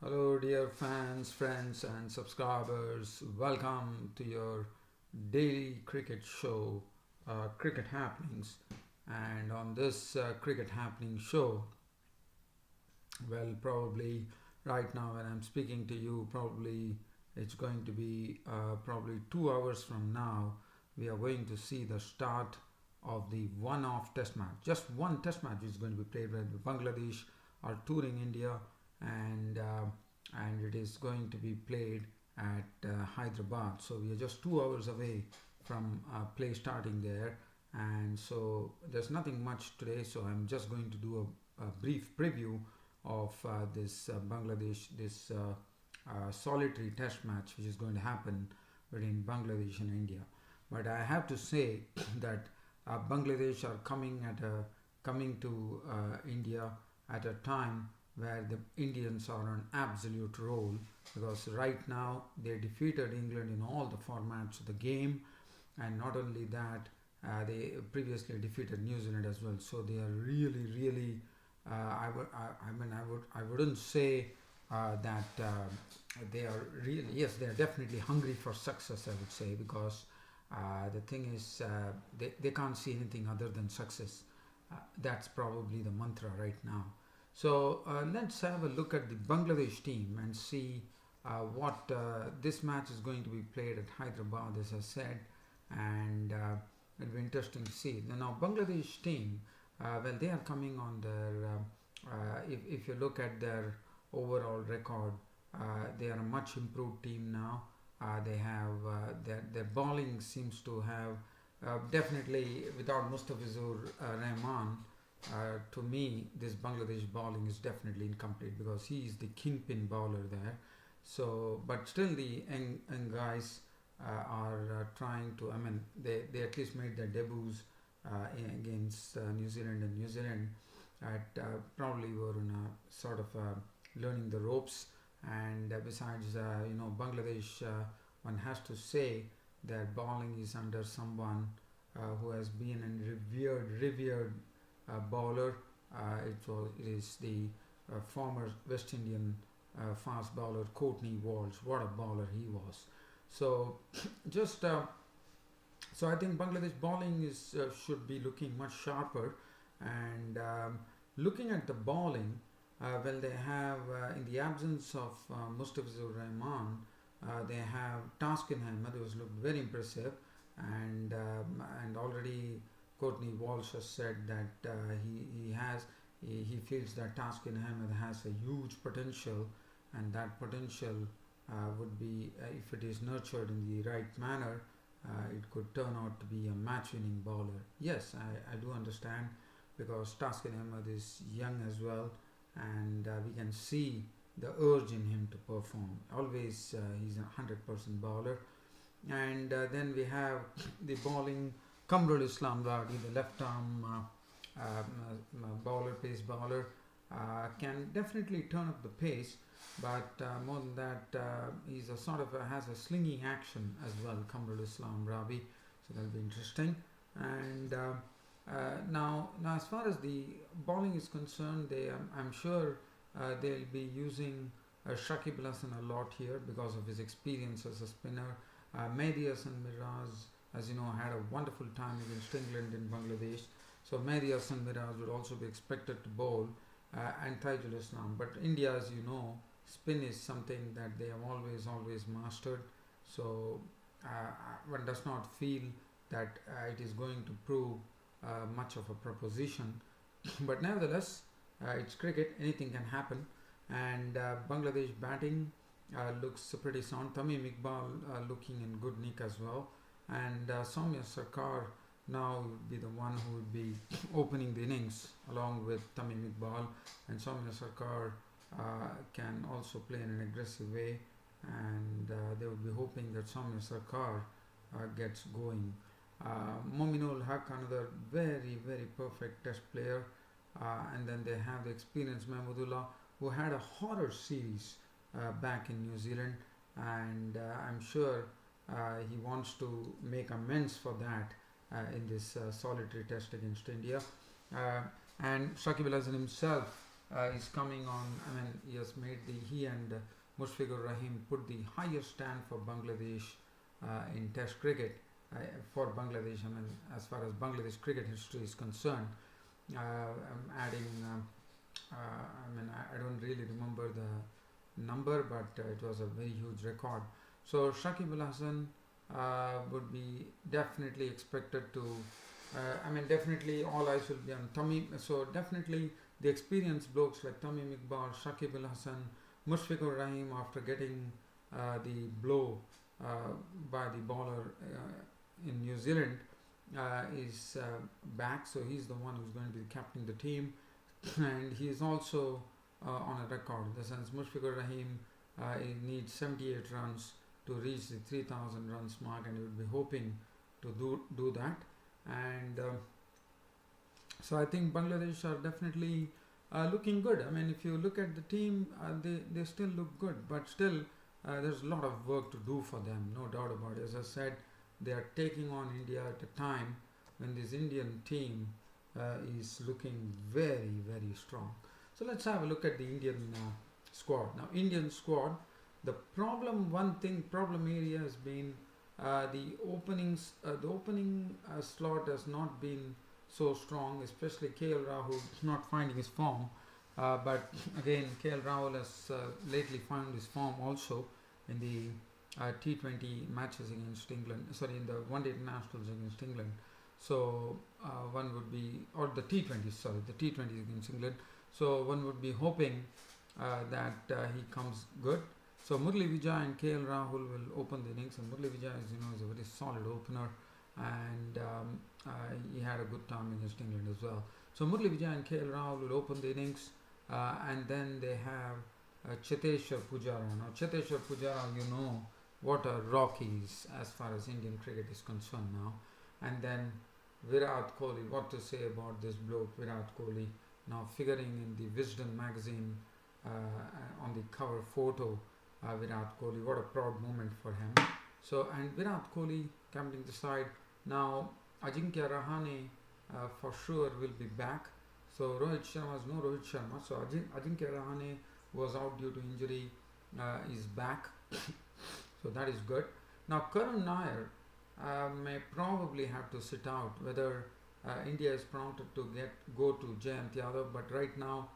Hello, dear fans, friends, and subscribers. Welcome to your daily cricket show, Cricket Happenings. And on this Cricket Happening show, well, probably right now when I'm speaking to you, probably it's going to be probably 2 hours from now. We are going to see the start of the one-off test match. Just one test match is going to be played with Bangladesh are touring India, and it is going to be played at Hyderabad. So we are just 2 hours away from play starting there, and so there's nothing much today. So I'm just going to do a brief preview of this Bangladesh, this solitary test match which is going to happen between Bangladesh and India. But I have to say that Bangladesh are coming to India at a time where the Indians are on absolute roll, because right now they defeated England in all the formats of the game, and not only that, they previously defeated New Zealand as well. So they are really. I wouldn't say that they are really. Yes, they are definitely hungry for success, I would say, because the thing is, they can't see anything other than success. That's probably the mantra right now. So let's have a look at the Bangladesh team and see what this match is going to be played at Hyderabad, as I said, and it'll be interesting to see. Now, Bangladesh team, well, they are coming on their. If you look at their overall record, they are a much improved team now. They have their bowling seems to have definitely, without Mustafizur Rahman. To me, this Bangladesh bowling is definitely incomplete because he is the kingpin bowler there. So, but still, the young guys are trying to. I mean, they at least made their debuts against New Zealand, and New Zealand at probably were in a sort of learning the ropes. And besides, Bangladesh, one has to say that bowling is under someone who has been a revered bowler. It is the former West Indian fast bowler Courtney Walsh. What a bowler he was! So just so I think Bangladesh bowling is should be looking much sharper, and looking at the bowling, well, they have in the absence of Mustafizur Rahman, they have Taskin Ahmed, who has looked very impressive, and already Courtney Walsh has said that he feels that Taskin Ahmed has a huge potential, and that potential would be, if it is nurtured in the right manner, it could turn out to be a match-winning bowler. Yes, I do understand, because Taskin Ahmed is young as well, and we can see the urge in him to perform. Always he's a 100% bowler. And then we have the bowling Kamrul Islam Radi, the left arm bowler, pace bowler, can definitely turn up the pace, but more than that, he's a sort of has a slinging action as well, Kamrul Islam Rabi, so that'll be interesting. And now as far as the bowling is concerned, I'm sure they'll be using Shakib Al Hasan a lot here because of his experience as a spinner. Mehdi Hasan Miraz, as you know, had a wonderful time against England in Bangladesh. So Mehdi Hasan Miraz would also be expected to bowl, and Taijul Islam. But India, as you know, spin is something that they have always mastered. So one does not feel that it is going to prove much of a proposition. But nevertheless, it's cricket, anything can happen. And Bangladesh batting looks pretty sound. Tamim Iqbal looking in good nick as well. And Soumya Sarkar now would be the one who would be opening the innings along with Tamim Iqbal. And Soumya Sarkar can also play in an aggressive way. And they would be hoping that Soumya Sarkar gets going. Mominul Haq, another very perfect test player. And then they have the experienced Mahmudullah, who had a horror series back in New Zealand, and I'm sure he wants to make amends for that in this solitary test against India. And Shakib Al Hasan himself is coming on. I mean, he and Mushfiqur Rahim put the highest stand for Bangladesh in Test cricket for Bangladesh. I mean, as far as Bangladesh cricket history is concerned, I'm adding. I don't really remember the number, but it was a very huge record. So Shakib Al Hasan would be definitely expected to. Definitely all eyes will be on Tamim. So definitely the experienced blokes like Tamim Iqbal, Shakib Al Hasan, Mushfiqur Rahim, after getting the blow by the bowler in New Zealand, is back. So he's the one who's going to be captaining the team, and he is also on a record. In the sense, Mushfiqur Rahim he needs 78 runs to reach the 3,000 runs mark, and he would be hoping to do that. And so I think Bangladesh are definitely looking good. I mean, if you look at the team, they still look good, but still there's a lot of work to do for them, no doubt about it. As I said, they are taking on India at a time when this Indian team is looking very, very strong. So let's have a look at the Indian squad. Now, Indian squad, the problem area has been the opening slot has not been so strong, especially KL Rahul is not finding his form. But again, KL Rahul has lately found his form also in the T20 matches against England, in the one-day internationals against England. So one would be, or the T20s against England. So one would be hoping that he comes good. So Murli Vijay and KL Rahul will open the innings, and Murli Vijay, as you know, is a very solid opener, and he had a good time against England as well. So Murli Vijay and KL Rahul will open the innings, and then they have Cheteshwar Pujara. Now Cheteshwar Pujara, you know what a rock he is as far as Indian cricket is concerned now. And then Virat Kohli, what to say about this bloke Virat Kohli, now figuring in the Wisdom magazine on the cover photo. Virat Kohli, what a proud moment for him. So, and Virat Kohli coming to the side. Now Ajinkya Rahane for sure will be back. So Rohit Sharma is no Rohit Sharma. So Ajinkya Rahane was out due to injury, is back. So that is good. Now Karun Nair may probably have to sit out, whether India is prompted to go to Jayant Yadav, but right now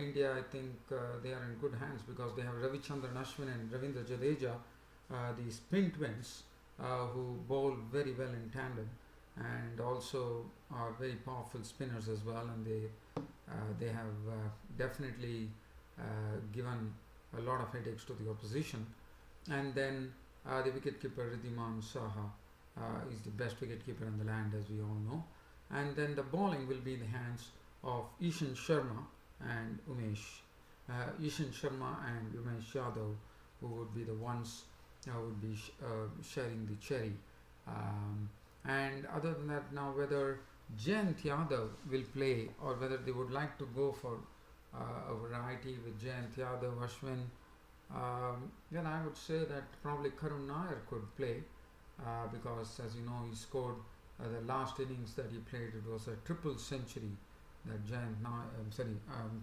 India, I think they are in good hands because they have Ravichandran Ashwin and Ravindra Jadeja, the spin twins, who bowl very well in tandem, and also are very powerful spinners as well, and they have definitely given a lot of headaches to the opposition. And then the wicketkeeper Ridhiman Saha is the best wicketkeeper in the land, as we all know. And then the bowling will be in the hands of Ishan Sharma and Umesh. Ishan Sharma and Umesh Yadav, who would be the ones who would be sharing the cherry. And other than that, now whether Jayant Yadav will play or whether they would like to go for a variety with Jayant Yadav, Ashwin, then I would say that probably Karun Nair could play because, as you know, he scored the last innings that he played. It was a triple century that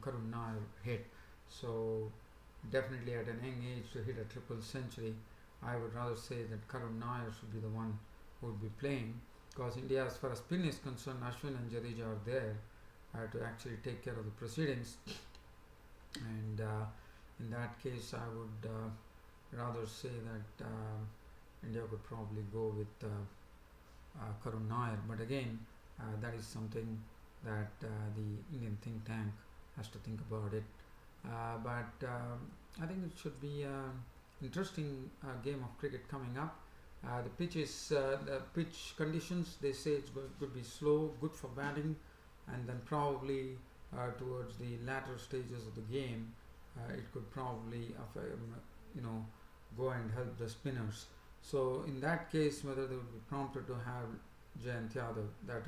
Karun Nair hit. So definitely at an young age to hit a triple century, I would rather say that Karun Nair should be the one who would be playing, because India, as far as spin is concerned, Ashwin and Jadeja are there to actually take care of the proceedings. And in that case, I would rather say that India could probably go with Karun Nair. But again, that is something that the Indian think tank has to think about it. But I think it should be an interesting game of cricket coming up. The pitch conditions, they say it's going to be slow, good for batting, and then probably towards the latter stages of the game, it could probably go and help the spinners. So in that case, whether they would be prompted to have Jayant Yadav, that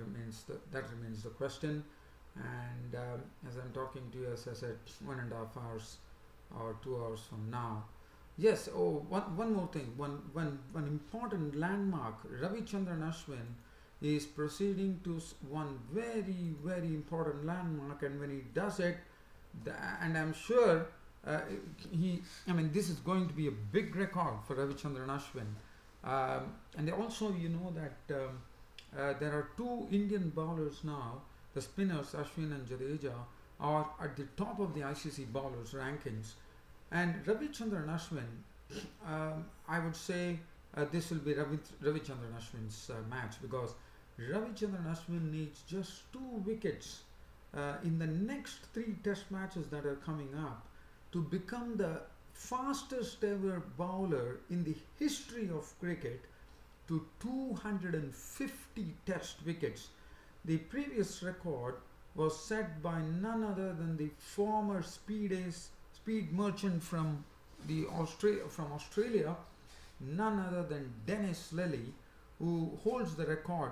remains the question. And as I'm talking to you, as I said, 1.5 hours or 2 hours from now. Yes, one more thing, one important landmark. Ravichandran Ashwin is proceeding to one very, very important landmark, and when he does it, And I'm sure I mean, this is going to be a big record for Ravichandran Ashwin. And also, you know that there are two Indian bowlers now, the spinners Ashwin and Jadeja, are at the top of the ICC bowlers rankings. And Ravichandran Ashwin, I would say this will be Ravichandran Ashwin's match, because Ravichandran Ashwin needs just 2 wickets in the next 3 test matches that are coming up to become the fastest ever bowler in the history of cricket to 250 test wickets. The previous record was set by none other than the former speed merchant from Australia, none other than Dennis Lillee, who holds the record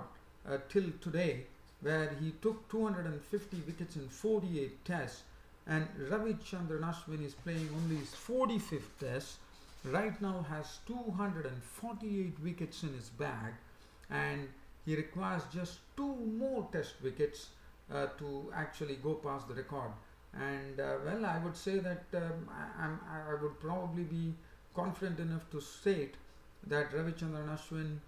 till today, where he took 250 wickets in 48 tests. And Ravichandran Ashwin is playing only his 45th test, right now has 248 wickets in his bag, and he requires just 2 more test wickets to actually go past the record. And well, I would say that I would probably be confident enough to state that Ravichandran Ashwin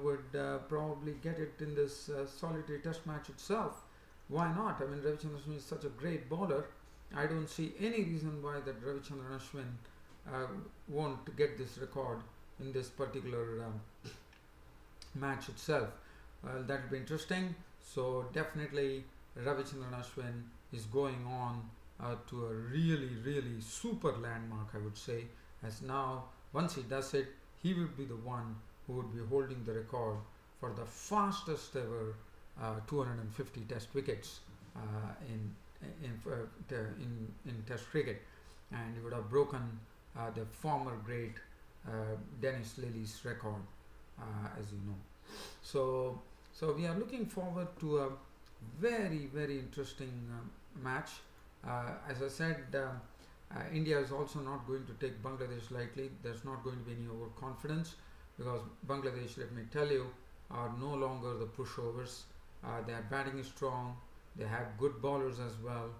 would probably get it in this solitary test match itself. Why not? I mean, Ravichandran Ashwin is such a great bowler. I don't see any reason why that Ravichandran Ashwin won't get this record in this particular match itself. Well, that will be interesting. So definitely Ravichandran Ashwin is going on to a really super landmark, I would say, as now once he does it, he will be the one who would be holding the record for the fastest ever 250 test wickets in test cricket, and he would have broken the former great Dennis Lillee's record, as you know. So we are looking forward to a very interesting match. As I said, India is also not going to take Bangladesh lightly. There's not going to be any overconfidence, because Bangladesh, let me tell you, are no longer the pushovers. Their batting is strong, they have good bowlers as well,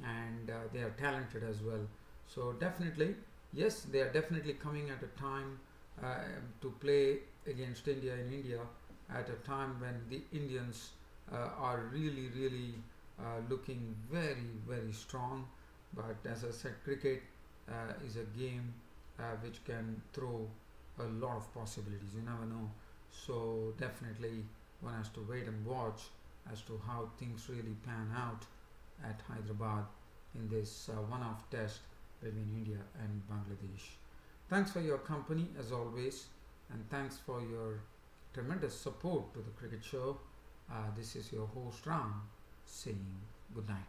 and they are talented as well. So definitely, yes, they are definitely coming at a time to play against India in India, at a time when the Indians are really looking very strong. But as I said, cricket is a game which can throw a lot of possibilities. You never know. So definitely one has to wait and watch as to how things really pan out at Hyderabad in this one-off test between India and Bangladesh. Thanks for your company as always, and thanks for your tremendous support to the cricket show. This is your host Ram saying good night.